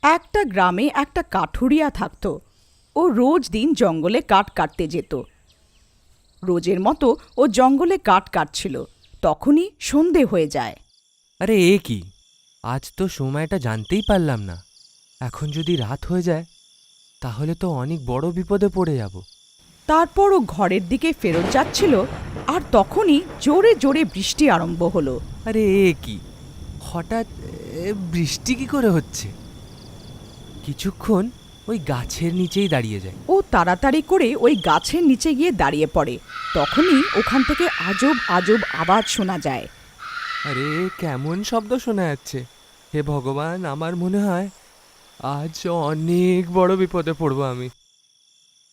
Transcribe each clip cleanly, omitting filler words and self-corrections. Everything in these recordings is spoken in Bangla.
একটা গ্রামে একটা কাঠুরিয়া থাকত। ও রোজ দিন জঙ্গলে কাঠ কাটতে যেত। রোজের মতো ও জঙ্গলে কাঠ কাটছিল, তখনই সন্ধে হয়ে যায়। আরে এ কি, আজ তো সময়টা জানতেই পারলাম না। এখন যদি রাত হয়ে যায় তাহলে তো অনেক বড় বিপদে পড়ে যাব। তারপর ও ঘরের দিকে ফেরত যাচ্ছিল, আর তখনই জোরে জোরে বৃষ্টি আরম্ভ হলো। আরে এ কি, হঠাৎ বৃষ্টি কি করে হচ্ছে? কিছুক্ষণ ওই গাছের নিচেই দাঁড়িয়ে যায়। ও তাড়াতাড়ি করে ওই গাছের নিচে গিয়ে দাঁড়িয়ে পড়ে। তখনই ওখান থেকে আজব আজব আওয়াজ শোনা যায়। আরে কেমন শব্দ শোনা যাচ্ছে! হে ভগবান, আমার মনে হয় আজ অনেক বড় বিপদে পড়বো আমি।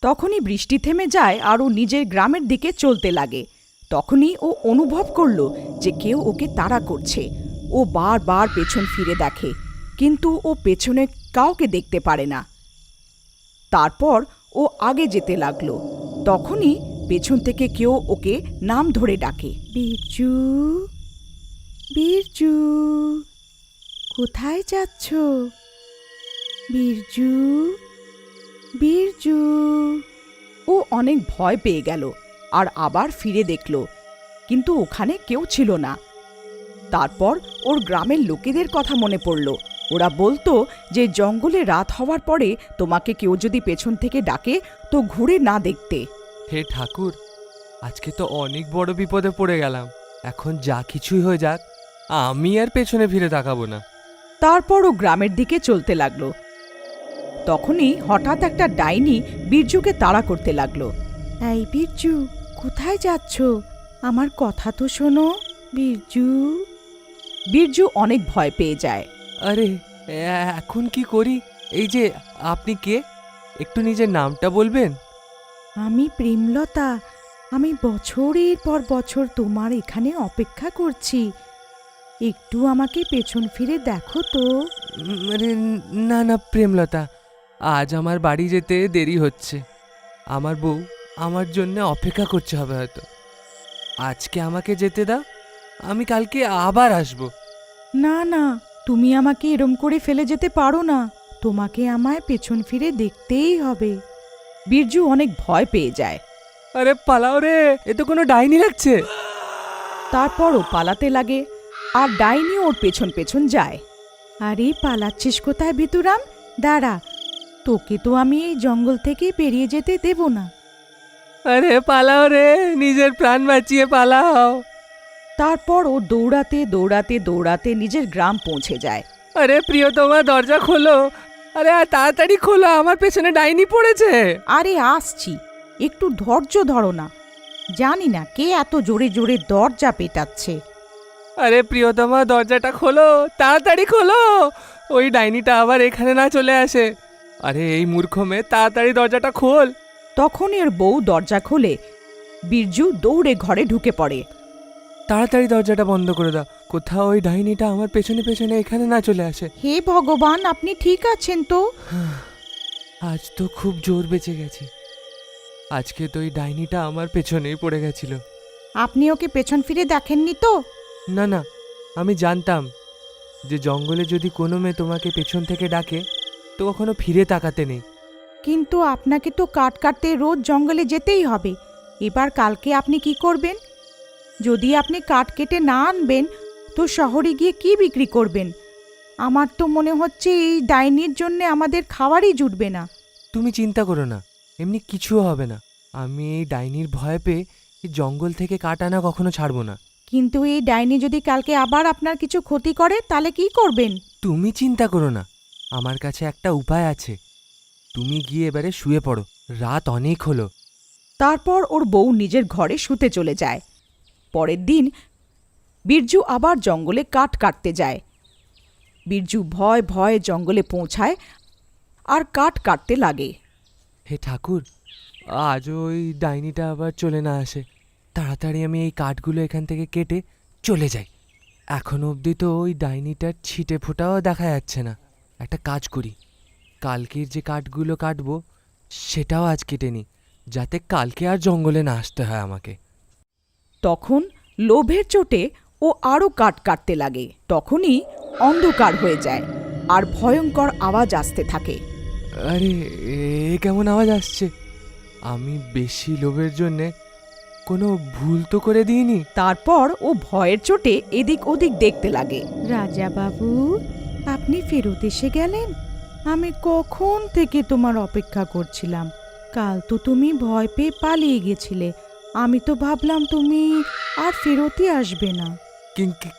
তখনই বৃষ্টি থেমে যায় আর ও নিজের গ্রামের দিকে চলতে লাগে। তখনই ও অনুভব করলো যে কেউ ওকে তাড়া করছে। ও বারবার পেছন ফিরে দেখে, কিন্তু ও পেছনে কাউকে দেখতে পারে না। তারপর ও আগে যেতে লাগলো। তখনই পেছন থেকে কেউ ওকে নাম ধরে ডাকে, বিরজু, বিরজু, কোথায় যাচ্ছ? বিরজু, বিরজু। ও অনেক ভয় পেয়ে গেল আর আবার ফিরে দেখল, কিন্তু ওখানে কেউ ছিল না। তারপর ওর গ্রামের লোকেদের কথা মনে পড়ল। ওরা বলতো যে জঙ্গলে রাত হওয়ার পরে তোমাকে কেউ যদি পেছন থেকে ডাকে তো ঘুরে না দেখতে। হে ঠাকুর, আজকে তো অনেক বড় বিপদে পড়ে গেলাম। এখন যা কিছুই হয়ে যাক, আমি আর পেছনে ফিরে তাকাবো না। তারপর ও গ্রামের দিকে চলতে লাগলো। তখনই হঠাৎ একটা ডাইনি বীরজুকে তাড়া করতে লাগলো। এই বীরজু, কোথায় যাচ্ছ? আমার কথা তো শোনো, বীরজু। বীরজু অনেক ভয় পেয়ে যায়। আরে এখন কি করি? এই যে, আপনি কে? একটু নিজের নামটা বলবেন? আমি প্রেমলতা। আমি বছরের পর বছর তোমার এখানে অপেক্ষা করছি। একটু আমাকে পেছন ফিরে দেখো তো। আরে না না প্রেমলতা, আজ আমার বাড়ি যেতে দেরি হচ্ছে। আমার বউ আমার জন্য অপেক্ষা করছে হবে হয়তো। আজকে আমাকে যেতে দাও, আমি কালকে আবার আসবো। না না, তুমি আমাকে এরম করে ফেলে যেতে পারো না। তোমাকে আমায় পেছন ফিরে দেখতেই হবে। বীরজু অনেক ভয় পেয়ে যায়। আরে পালাও রে, এ তো কোনো ডাইনি লাগছে। তারপর ও পালাতে লাগে, আর ডাইনি ওর পেছন পেছন যায়। আরে পালাচ্ছিস কোথায় ভিতুরাম? দাঁড়া, তোকে তো আমি এই জঙ্গল থেকে বেরিয়ে যেতে দেব না। আরে পালাও রে, নিজের প্রাণ বাঁচিয়ে পালাও। তারপর ও দৌড়াতে দৌড়াতে দৌড়াতে নিজের গ্রাম পৌঁছে যায়। আরে প্রিয়তমা, দরজা খোলো। আরে আর তাড়াতাড়ি খোলো, আমার পেছনে ডাইনি পড়েছে। আরে আসছি, একটু ধৈর্য ধরো না। জানি না কে এত জোরে জোরে দরজা পেটাচ্ছে। আরে প্রিয়তমা, দরজাটা খোলো, তাড়াতাড়ি খোলো। ওই ডাইনিটা আবার এখানে না চলে আসে। আরে এই মূর্খ মেয়ে, তাড়াতাড়ি দরজাটা খোল। তখন এর বউ দরজা খোলে। বীরজু দৌড়ে ঘরে ঢুকে পড়ে। তাড়াতাড়ি দরজাটা বন্ধ করে দাও, কোথাও ওই ডাইনিটা আমার পেছনে পেছনে এখানে না চলে আসে। হে ভগবান, আপনি ঠিক আছেন তো? আজ তো খুব জোর বেঁচে গেছি। আজকে তো ওই ডাইনিটা আমার পেছনেই পড়ে গেছিল। আপনি ওকে পেছন ফিরে দেখেননি তো? না না, আমি জানতাম যে জঙ্গলে যদি কোনো মেয়ে তোমাকে পেছন থেকে ডাকে তো কখনো ফিরে তাকাতে নেই। কিন্তু আপনাকে তো কাঠ কাটতে রোজ জঙ্গলে যেতেই হবে। এবার কালকে আপনি কি করবেন? যদি আপনি কাঠ কেটে না আনবেন তো শহরে গিয়ে কি বিক্রি করবেন? আমার তো মনে হচ্ছে এই ডাইনির জন্য আমাদের খাবারই জুটবে না। তুমি চিন্তা করো না, এমনি কিছু হবে না। আমি এই ডাইনির ভয় পেয়ে এই জঙ্গল থেকে কাঠ আনা কখনো ছাড়বো না। কিন্তু এই ডাইনি যদি কালকে আবার আপনার কিছু ক্ষতি করে তাহলে কি করবেন? তুমি চিন্তা করো না, আমার কাছে একটা উপায় আছে। তুমি গিয়ে এবারে শুয়ে পড়ো, রাত অনেক হলো। তারপর ওর বউ নিজের ঘরে শুতে চলে যায়। পরের দিন বীরজু আবার জঙ্গলে কাঠ কাটতে যায়। বীরজু ভয় ভয়ে জঙ্গলে পৌঁছায় আর কাঠ কাটতে লাগে। হে ঠাকুর, আজ ওই ডাইনিটা আবার চলে না আসে। তাড়াতাড়ি আমি এই কাঠগুলো এখান থেকে কেটে চলে যাই। এখনো অবধি তো ওই ডাইনিটার ছিটে ফোটাও দেখা যাচ্ছে না। একটা কাজ করি, কালকের যে কাঠগুলো কাটবো সেটাও আজ কেটে নিই, যাতে কালকে আর জঙ্গলে না আসতে হয় আমাকে। তখন লোভের চোটে ও আরও কাঠ কাটতে লাগে। তখনই অন্ধকার হয়ে যায়। আর ভয়ঙ্কর আওয়াজ আসতে থাকে। আরে এ কেমন আওয়াজ আসছে? আমি বেশি লোভের জন্যে কোনো ভুল তো করে দিইনি। তারপর ও ভয়ের চোটে এদিক ওদিক দেখতে লাগে। রাজা বাবু, আপনি ফেরত এসে গেলেন? আমি কখন থেকে তোমার অপেক্ষা করছিলাম। কাল তো তুমি ভয় পেয়ে পালিয়ে গেছিলে। আমি তো ভাবলাম তুমি আর ফেরতই আসবে না।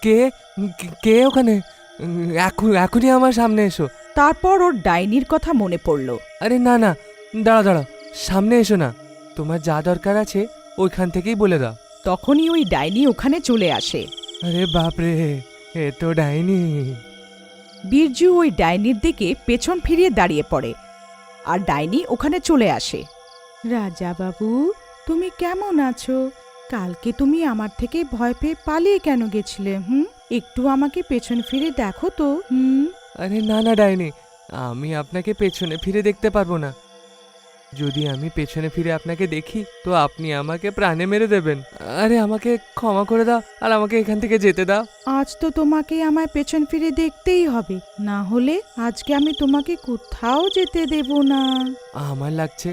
কে কে ওখানে? এখনই আমার সামনে এসো। তারপর ওর ডাইনির কথা মনে পড়ল। আরে না না, দাঁড়াও, সামনে এসো না। তোমার যা দরকার আছে ওইখান থেকেই বলে দাও। তখনই ওই ডাইনি ওখানে চলে আসে। আরে বাপরে, এ তো ডাইনি। বীরজু ওই ডাইনির দিকে পেছন ফিরিয়ে দাঁড়িয়ে পড়ে, আর ডাইনি ওখানে চলে আসে। রাজা বাবু, তুমি কেমন আছো? কালকে তুমি আমার থেকে ভয় পেয়ে পালিয়ে কেন গেছিলে? একটু আমাকে পেছন ফিরে দেখো তো। আরে না না ডাইনি, আমি আপনাকে পেছনে ফিরে দেখতে পারবো না। যদি আমি পেছনে ফিরে আপনাকে দেখি তো আপনি আমাকে প্রাণে মেরে দেবেন। আরে আমাকে ক্ষমা করে দাও আর আমাকে এখান থেকে যেতে দাও। আজ তো তোমাকে আমায় পেছন ফিরে দেখতেই হবে, না হলে আজকে আমি তোমাকে কোথাও যেতে দেব না। আমার লাগছে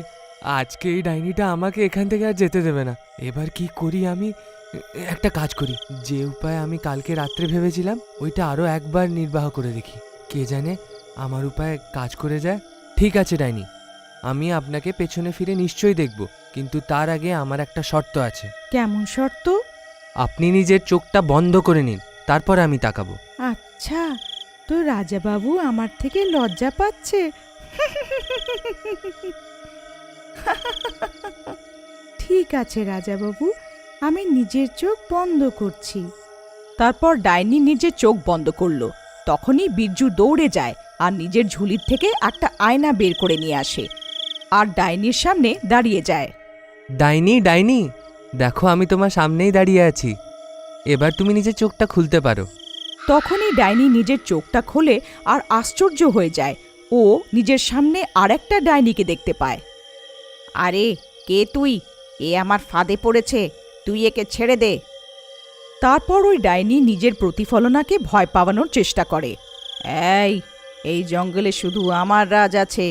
আজকে এই ডাইনিটা আমাকে এখান থেকে আর যেতে দেবে না। এবার কি করি আমি? একটা কাজ করি, যে উপায় আমি কালকে রাত্রে ভেবেছিলাম ওইটা আরো একবার নির্বাহ করে দেখি। কে জানে আমার উপায় কাজ করে যায়। ঠিক আছে ডাইনি, আমি আপনাকে পেছনে ফিরে নিশ্চয়ই দেখব, কিন্তু তার আগে আমার একটা শর্ত আছে। কেমন শর্ত? আপনি নিজের চোখটা বন্ধ করে নিন, তারপর আমি তাকাবো। আচ্ছা, তো রাজাবাবু আমার থেকে লজ্জা পাচ্ছে। ঠিক আছে রাজাবাবু, আমি নিজের চোখ বন্ধ করছি। তারপর ডাইনি নিজের চোখ বন্ধ করলো। তখনই বীরজু দৌড়ে যায় আর নিজের ঝুলির থেকে একটা আয়না বের করে নিয়ে আসে আর ডাইনির সামনে দাঁড়িয়ে যায়। ডাইনি ডাইনি, দেখো আমি তোমার সামনেই দাঁড়িয়ে আছি, এবার তুমি নিজের চোখটা খুলতে পারো। তখনই ডাইনি নিজের চোখটা খোলে আর আশ্চর্য হয়ে যায়। ও নিজের সামনে আরেকটা ডাইনিকে দেখতে পায়। আরে কে তুই? এ আমার ফাঁদে পড়েছে, তুই একে ছেড়ে দে। তারপর ওই ডাইনি নিজের প্রতিফলনাকে ভয় পাওয়ানোর চেষ্টা করে। এই জঙ্গলে শুধু আমার রাজ আছে,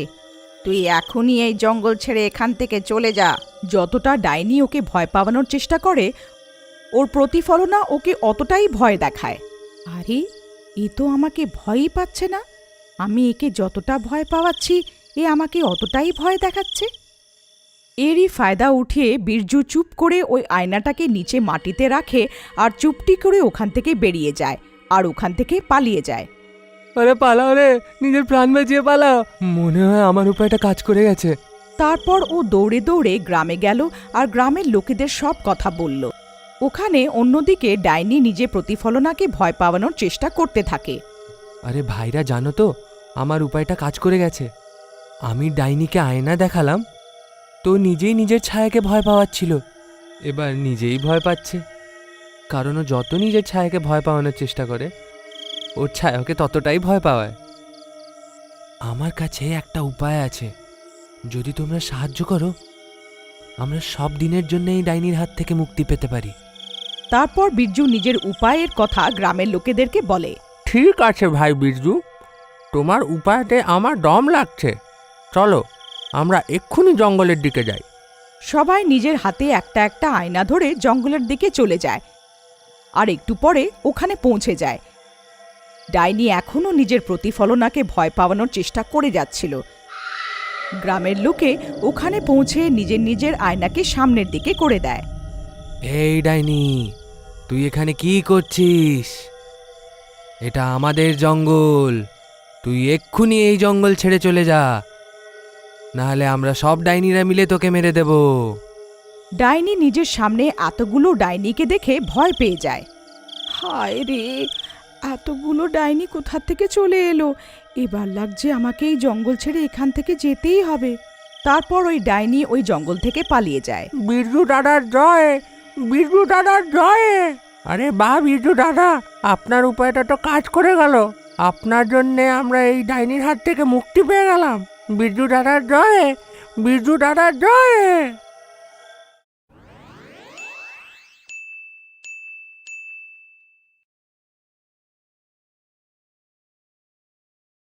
তুই এখনই এই জঙ্গল ছেড়ে এখান থেকে চলে যা। যতটা ডাইনি ওকে ভয় পাওয়ানোর চেষ্টা করে, ওর প্রতিফলনা ওকে অতটাই ভয় দেখায়। আরে এ তো আমাকে ভয়ই পাচ্ছে না, আমি একে যতটা ভয় পাওয়াচ্ছি এ আমাকে অতটাই ভয় দেখাচ্ছে। এরই ফায়দা উঠিয়ে বীরজু চুপ করে ওই আয়নাটাকে নিচে মাটিতে রাখে আর চুপটি করে ওখান থেকে বেরিয়ে যায় আর ওখান থেকে পালিয়ে যায়। আরে পালাও রে, নিজের প্রাণ বাঁচিয়ে পালাও। মনে হয় আমার উপায়টা কাজ করে গেছে। তারপর ও দৌড়ে দৌড়ে গ্রামে গেল আর গ্রামের লোকেদের সব কথা বলল। ওখানে অন্যদিকে ডাইনি নিজে প্রতিফলনাকে ভয় পাওয়ানোর চেষ্টা করতে থাকে। আরে ভাইরা, জানো তো আমার উপায়টা কাজ করে গেছে। আমি ডাইনিকে আয়না দেখালাম, তো নিজেই নিজের ছায়াকে ভয় পাওয়াচ্ছিল। এবার নিজেই ভয় পাচ্ছে, কারণ ও যত নিজের ছায়াকে ভয় পাওয়ানোর চেষ্টা করে ওর ছায়া ওকে ততটাই ভয় পাওয়ায়। আমার কাছে একটা উপায় আছে, যদি তোমরা সাহায্য করো আমরা সব দিনের জন্য এই ডাইনির হাত থেকে মুক্তি পেতে পারি। তারপর বীরজু নিজের উপায়ের কথা গ্রামের লোকেদেরকে বলে। ঠিক আছে ভাই বিরজু, তোমার উপায়তে আমার দম লাগছে। চলো আমরা এক্ষুনি জঙ্গলের দিকে যাই। সবাই নিজের হাতে একটা একটা আয়না ধরে জঙ্গলের দিকে চলে যায় আর একটু পরে ওখানে পৌঁছে যায়। ডাইনি এখনও নিজের প্রতিফলনাকে ভয় পাওয়ানোর চেষ্টা করে যাচ্ছিল। গ্রামের লোকে ওখানে পৌঁছে নিজের নিজের আয়নাকে সামনের দিকে করে দেয়। এই ডাইনি, তুই এখানে কি করছিস? এটা আমাদের জঙ্গল, তুই এক্ষুনি এই জঙ্গল ছেড়ে চলে যা, নাহলে আমরা সব ডাইনিরা মিলে তোকে মেরে দেব। ডাইনি নিজের সামনে এতগুলো ডাইনিকে দেখে ভয় পেয়ে যায়। হায় রে, এতগুলো ডাইনি কোথা থেকে চলে এলো? এবার লাগছে আমাকে এই জঙ্গল ছেড়ে এখান থেকে যেতেই হবে। তারপর ওই ডাইনি ওই জঙ্গল থেকে পালিয়ে যায়। বিরজু দাদার জয়, বিরজু দাদার জয়। আরে বাহ বিরজু দাদা, আপনার উপায়টা তো কাজ করে গেল। আপনার জন্যে আমরা এই ডাইনির হাত থেকে মুক্তি পেয়ে গেলাম। বিরজু দাদার জয়, বিরজু দাদার জয়।